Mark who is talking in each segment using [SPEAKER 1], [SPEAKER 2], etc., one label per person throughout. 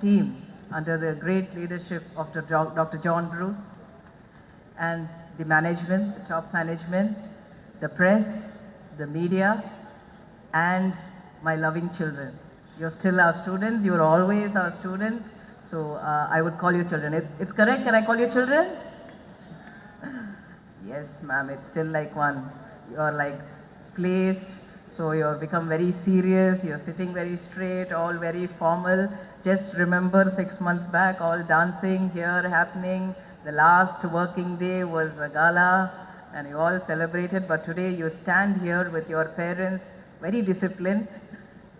[SPEAKER 1] team under the great leadership of Dr. John Bruce and the management, the top management, the press, the media, and my loving children. You're still our students, you're always our students, so I would call you children. It's correct, can I call you children? Yes, ma'am, it's still like one. You're like placed, so you're become very serious, you're sitting very straight, all very formal. Just remember 6 months back, all dancing here happening. The last working day was a gala, and you all celebrated, but today you stand here with your parents, very disciplined,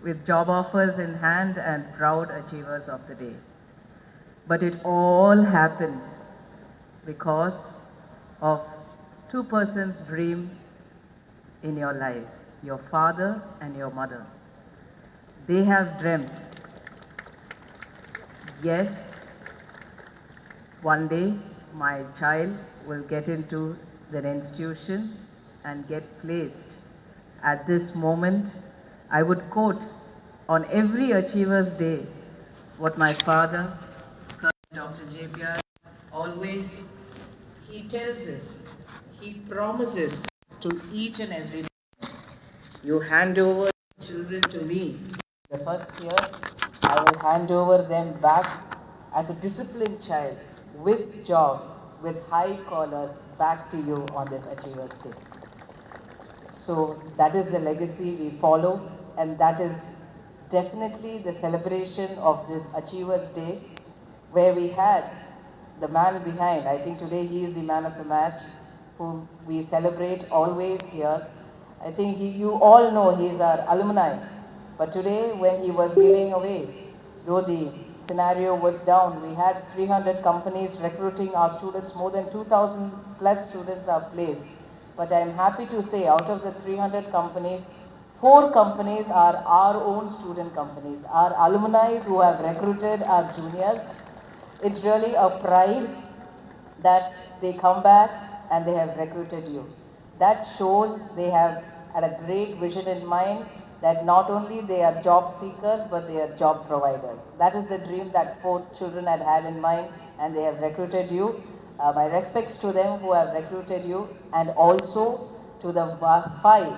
[SPEAKER 1] with job offers in hand and proud achievers of the day. But it all happened because of two persons' dream in your lives, your father and your mother. They have dreamt, yes, one day my child will get into the institution and get placed. At this moment, I would quote on every Achievers Day what my father, Dr. JPR, always, he tells us, he promises to each and every. You hand over children to me. The first year, I will hand over them back as a disciplined child with job, with high collars back to you on this Achievers Day. So that is the legacy we follow, and that is definitely the celebration of this Achievers Day, where we had the man behind. I think today he is the man of the match, whom we celebrate always here. I think you all know he is our alumni. But today, when he was giving away, though the scenario was down, we had 300 companies recruiting our students, more than 2,000 plus students are placed. But I am happy to say, out of the 300 companies, 4 companies are our own student companies, our alumni who have recruited our juniors. It's really a pride that they come back and they have recruited you. That shows they have had a great vision in mind, that not only they are job seekers but they are job providers. That is the dream that 4 children had in mind, and they have recruited you. My respects to them who have recruited you, and also to the 5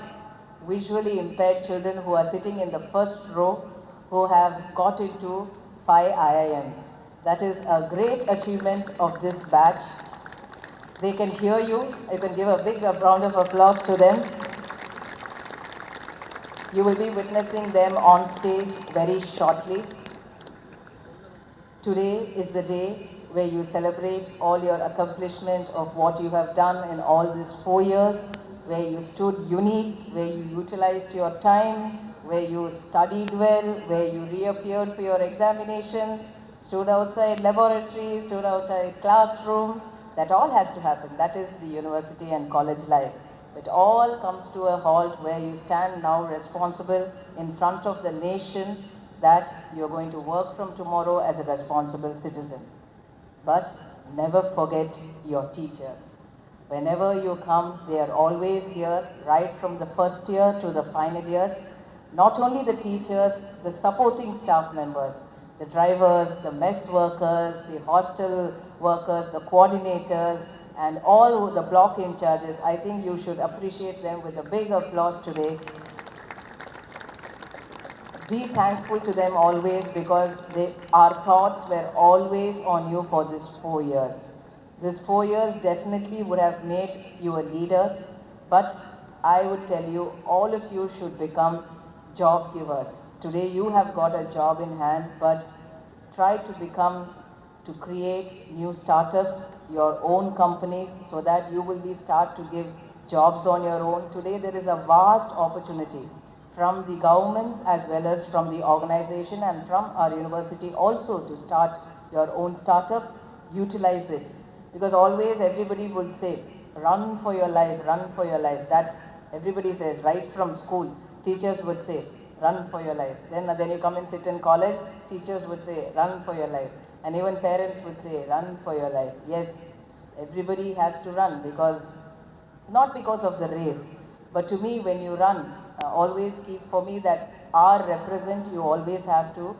[SPEAKER 1] visually impaired children who are sitting in the first row, who have got into 5 IIMs. That is a great achievement of this batch. They can hear you. You can give a big round of applause to them. You will be witnessing them on stage very shortly. Today is the day where you celebrate all your accomplishment of what you have done in all these 4 years, where you stood unique, where you utilized your time, where you studied well, where you reappeared for your examinations, stood outside laboratories, stood outside classrooms. That all has to happen. That is the university and college life. It all comes to a halt where you stand now responsible in front of the nation, that you're going to work from tomorrow as a responsible citizen. But never forget your teachers. Whenever you come, they are always here, right from the first year to the final years. Not only the teachers, the supporting staff members, the drivers, the mess workers, the hostel workers, the coordinators, and all the block in charges. I think you should appreciate them with a big applause today. Be thankful to them always, because our thoughts were always on you for these 4 years. These 4 years definitely would have made you a leader, but I would tell you, all of you should become job givers. Today you have got a job in hand, but try to to create new startups, your own companies, so that you will start to give jobs on your own. Today there is a vast opportunity from the governments as well as from the organization and from our university also to start your own startup. Utilize it, because always everybody will say, run for your life, run for your life. That everybody says right from school. Teachers would say, run for your life. Then you come and sit in college, teachers would say, run for your life. And even parents would say, run for your life. Yes, everybody has to run, because not because of the race, but to me, when you run, always keep for me that R represent, you always have to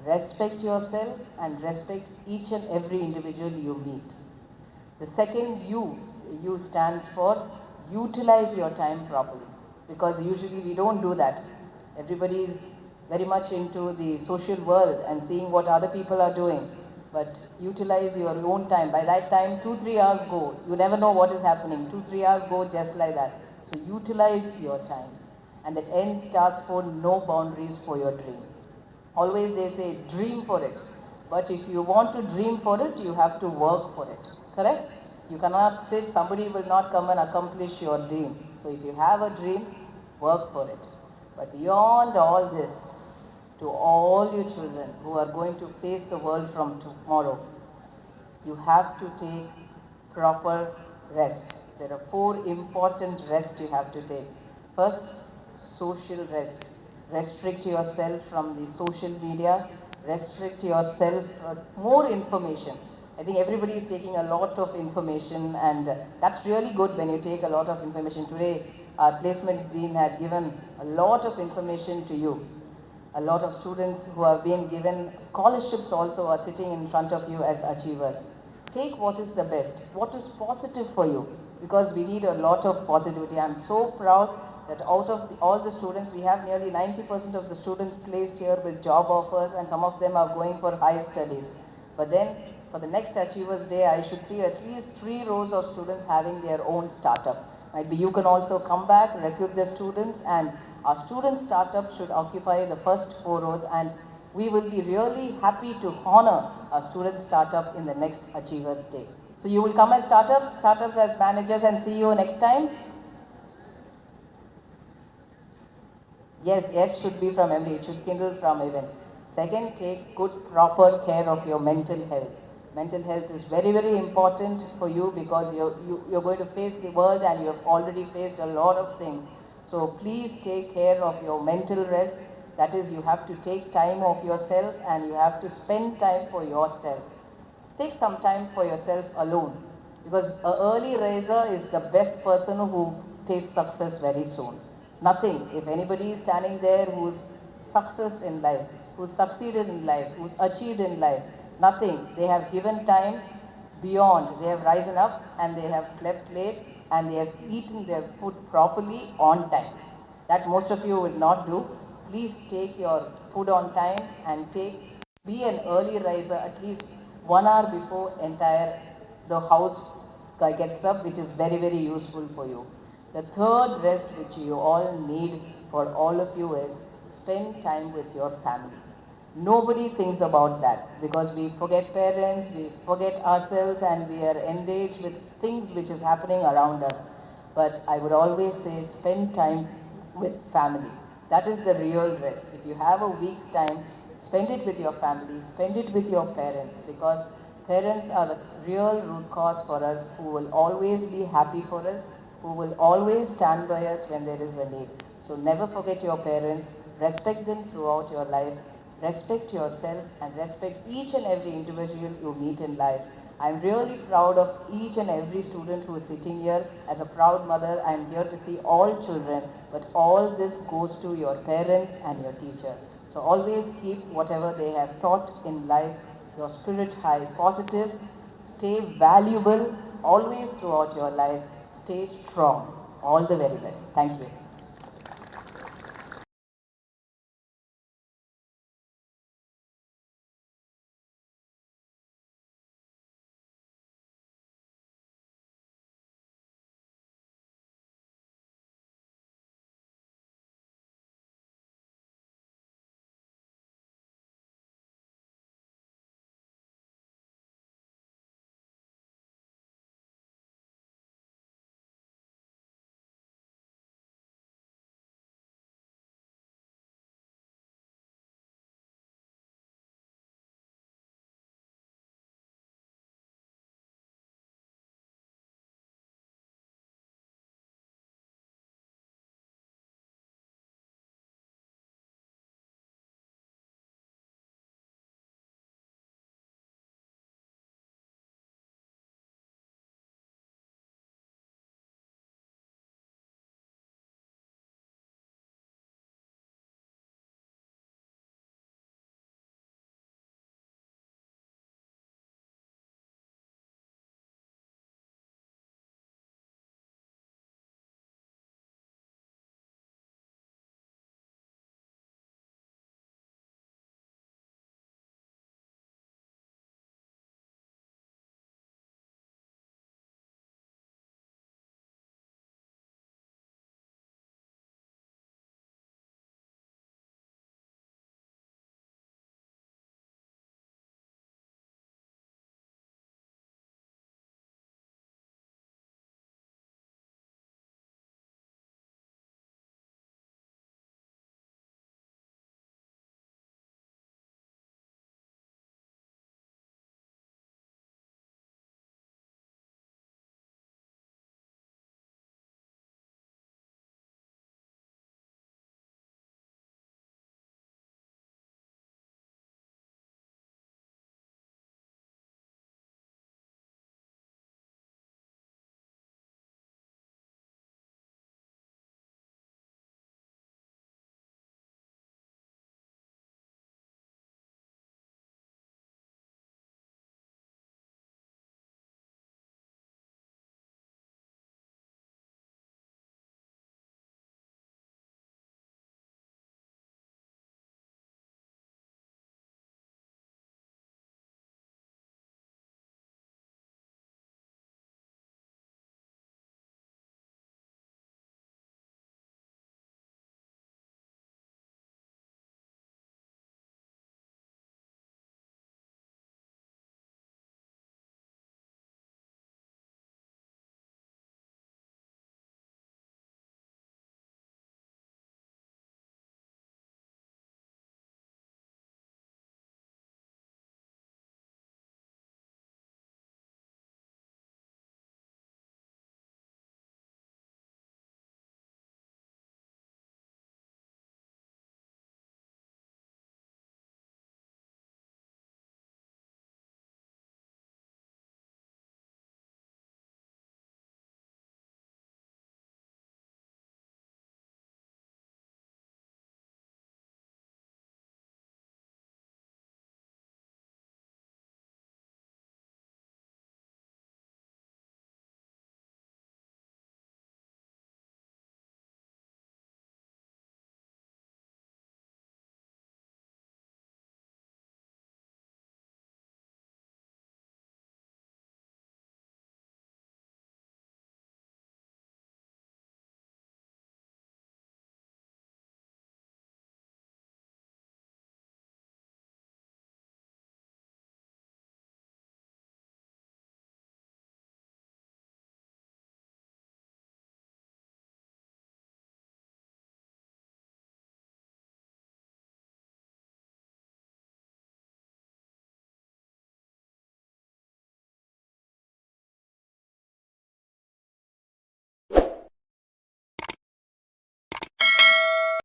[SPEAKER 1] Respect yourself and respect each and every individual you meet. The second U stands for utilize your time properly, because usually we don't do that. Everybody is very much into the social world and seeing what other people are doing, but utilize your own time. By that time, 2-3 hours go. You never know what is happening. 2-3 hours go just like that. So utilize your time. And the end starts for no boundaries for your dream. Always they say dream for it. But if you want to dream for it, you have to work for it. Correct? You cannot sit, somebody will not come and accomplish your dream. So if you have a dream, work for it. But beyond all this, to all you children who are going to face the world from tomorrow, you have to take proper rest. There are 4 important rests you have to take. First, social rest. Restrict yourself from the social media. Restrict yourself from more information. I think everybody is taking a lot of information, and that's really good when you take a lot of information. Today, our placement dean had given a lot of information to you. A lot of students who have been given scholarships also are sitting in front of you as achievers. Take what is the best, what is positive for you, because we need a lot of positivity. I'm so proud that out of all the students, we have nearly 90% of the students placed here with job offers, and some of them are going for higher studies. But then for the next Achievers Day, I should see at least 3 rows of students having their own startup. Might be you can also come back, recruit the students, and our student startup should occupy the first 4 rows, and we will be really happy to honor our student startup in the next Achievers Day. So you will come as startups as managers, and see you next time. Yes, should be from MD, it should kindle from even. Second, take good proper care of your mental health. Mental health is very, very important for you, because you're going to face the world, and you have already faced a lot of things. So please take care of your mental rest. That is, you have to take time of yourself, and you have to spend time for yourself. Take some time for yourself alone, because an early riser is the best person who tastes success very soon. Nothing. If anybody is standing there who's success in life, who's succeeded in life, who's achieved in life, nothing. They have given time beyond. They have risen up, and they have slept late, and they have eaten their food properly on time. That most of you will not do. Please take your food on time, and be an early riser at least 1 hour before the house gets up, which is very, very useful for you. The third rest which you all need for all of you is spend time with your family. Nobody thinks about that, because we forget parents, we forget ourselves, and we are engaged with things which is happening around us. But I would always say spend time with family. That is the real rest. If you have a week's time, spend it with your family, spend it with your parents, because parents are the real root cause for us, who will always be happy for us, who will always stand by us when there is a need. So never forget your parents, respect them throughout your life, respect yourself, and respect each and every individual you meet in life. I'm really proud of each and every student who is sitting here. As a proud mother, I'm here to see all children, but all this goes to your parents and your teachers. So always keep whatever they have taught in life, your spirit high, positive, stay valuable always throughout your life, stay strong. All the very best. Thank you.